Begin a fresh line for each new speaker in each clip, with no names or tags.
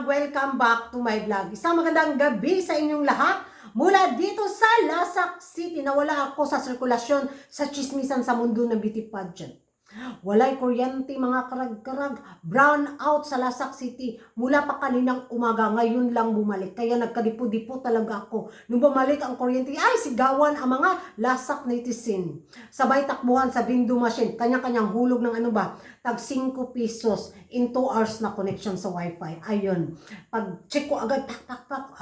Welcome back to my vlog. Isang magandang gabi sa inyong lahat. Mula dito sa Lasak City, nawala ako sa sirkulasyon sa chismisan sa mundo ng beauty pageant. Walay kuryente mga karag-karag, brown out sa Lasak City. Mula pa kaninang umaga, ngayon lang bumalik. Kaya nagkadipo-dipo talaga ako. Nung bumalik ang kuryente, ay sigawan ang mga Lasak netizen. Sabay takbuhan sa window machine. Kanya-kanyang hulog ng ano ba? Tag 5 pesos in 2 hours na connection sa wifi. Ayun. Pag check ko agad, pak.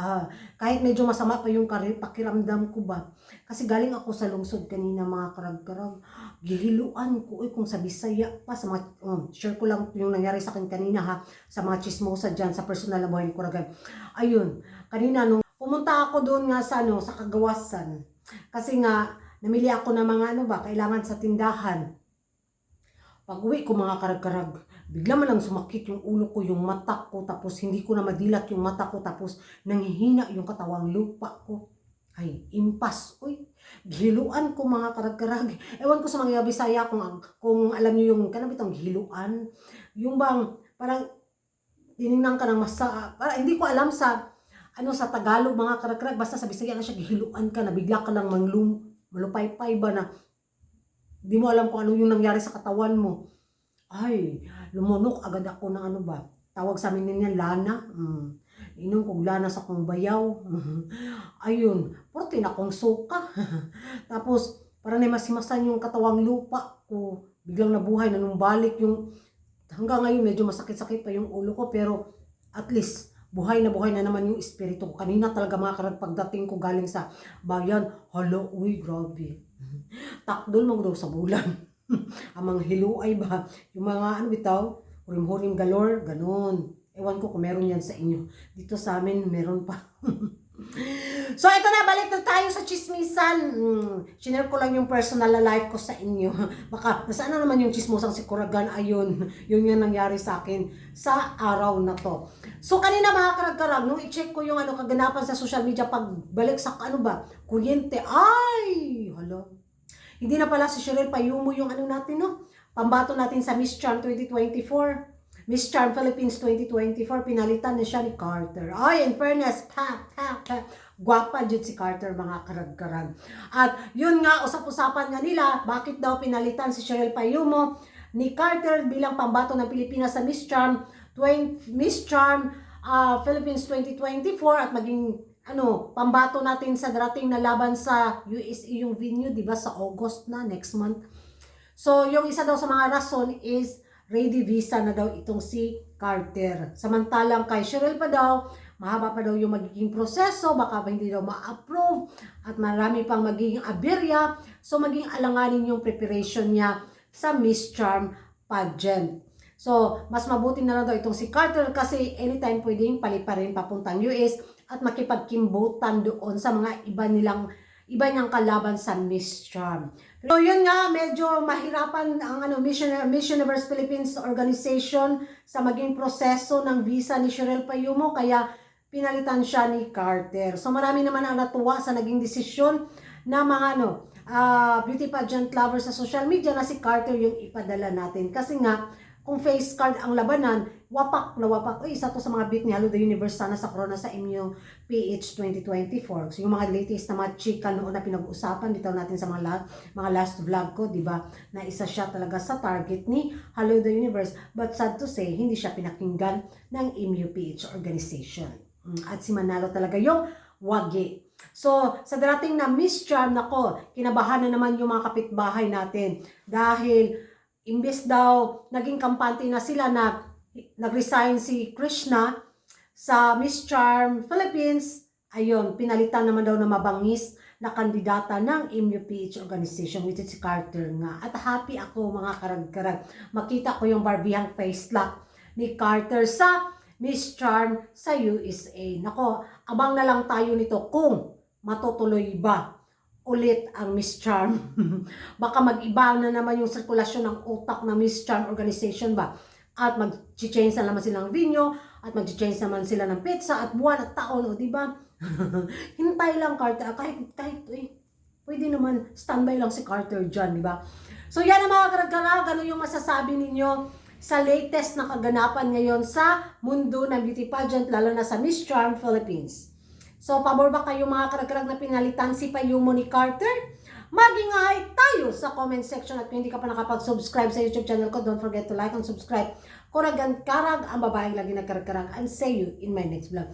Kahit medyo masama pa yung pakiramdam ko ba. Kasi galing ako sa lungsod kanina mga karag-karag. Gihiluan ko kung sa Bisaya pa sa mga share ko lang yung nangyari sa akin kanina ha, sa mga chismosa diyan sa personal na buhay ko ragan. Ayun, kanina nung pumunta ako doon nga sa sa Kagawasan. Kasi nga namili ako ng mga kailangan sa tindahan. Pag-uwi ko mga karag-karag, bigla man lang sumakit yung ulo ko, yung mata ko, tapos hindi ko na madilat yung mata ko, tapos nanghihina yung katawang lupa ko. Ay, impas. Uy, gihiluan ko mga karag-karag. Ewan ko sa mga Bisaya kung alam niyo yung kanabitang gihiluan. Yung bang parang tiningnan ka ng hindi ko alam sa sa Tagalog mga karag-karag. Basta sa Bisaya na siya gihiluan ka na bigla ka lang malupay-pay ba na di mo alam kung ano yung nangyari sa katawan mo. Ay, lumunok agad ako ng tawag sa amin niya lana. Inom kong lana sa kong bayaw. Ayun, porti na kong suka. Tapos, parang masimasan yung katawang lupa ko. Biglang nabuhay na nung balik yung, hanggang ngayon medyo masakit-sakit pa yung ulo ko, pero at least, buhay na naman yung espiritu ko. Kanina talaga mga karag pagdating ko galing sa bayan, hala, uy, grabe. Takdol mo daw sa bulan. Amang hiluay ba? Yung mga bitaw, hurim-hurim galore, ganon. Ewan ko kung meron yan sa inyo. Dito sa amin, meron pa. So, ito na. Balik na tayo sa chismisan. Share ko lang yung personal life ko sa inyo. Baka, nasaan na naman yung chismosang si Kuragan? Ayun. Yun yung nangyari sa akin sa araw na to. So, kanina mga karag-karag, nung i-check ko yung kaganapan sa social media, pagbalik sa kuryente. Ay! Hala. Hindi na pala si Cheryl Payumo yung natin, no? Pambato natin sa Miss Charm 2024. Miss Charm Philippines 2024, pinalitan na siya ni Carter. Ay, in fairness, gwapa dyan si Carter, mga karag-karag. At yun nga, usap-usapan nga nila, bakit daw pinalitan si Cheryl Payumo ni Carter bilang pambato ng Pilipinas sa Miss Charm Philippines 2024 at maging pambato natin sa darating na laban sa USA yung venue, di ba, sa August na, next month. So, yung isa daw sa mga rason is ready visa na daw itong si Carter. Samantalang kay Cheryl pa daw, mahaba pa daw yung magiging proseso, baka hindi daw ma-approve, at marami pang magiging aberya, so maging alanganin yung preparation niya sa Miss Charm pageant. So, mas mabuti na lang daw itong si Carter kasi anytime pwedeng paliparin papuntang US at makipagkimbotan doon sa mga iba niyang kalaban sa Miss Charm. So yun nga, medyo mahirapan ang Miss Universe Philippines organization sa maging proseso ng visa ni Cheryl Payumo, kaya pinalitan siya ni Carter. So marami naman ang natuwa sa naging desisyon na mga beauty pageant lovers sa social media na si Carter yung ipadala natin. Kasi nga, kung face card ang labanan, wapak na wapak. Uy, isa to sa mga beat ni Hello the Universe sana sa corona sa MU PH 2024. So yung mga latest na mga chika noon na pinag-uusapan dito natin sa mga last vlog ko, di ba? Na isa siya talaga sa target ni Hello the Universe. But sad to say, hindi siya pinakinggan ng MU PH organization. At si Manalo talaga yung wagi. So, sa darating na Miss Charm, nako, kinabahan na naman yung mga kapitbahay natin. Dahil imbes daw naging kampante na sila na nag-resign si Krishna sa Miss Charm Philippines, ayun, pinalitan naman daw na mabangis na kandidata ng MUPH organization, which is si Carter nga. At happy ako mga karag-karag. Makita ko yung barbihang face lock ni Carter sa Miss Charm sa USA. Nako, abang na lang tayo nito kung matutuloy ba ulit ang Miss Charm. Baka mag-iba na naman yung sirkulasyon ng utak ng Miss Charm organization ba? At mag-change na naman sila ng venue, at mag-change naman sila ng pizza, at buwan, at taon, di ba? Hintay lang, Carter. Kahit pwede naman, standby lang si Carter dyan, di ba? So yan ang mga karag-karag, ano yung masasabi ninyo sa latest na kaganapan ngayon sa mundo ng beauty pageant, lalo na sa Miss Charm Philippines. So, pabor ba kayo mga karag-karag na pinalitan si Payumo ni Carter? Mag-ingay tayo sa comment section at kung hindi ka pa nakapag-subscribe sa YouTube channel ko, don't forget to like and subscribe. Kuragan karag ang babaeng lagi nagkarag-karag, and see you in my next vlog.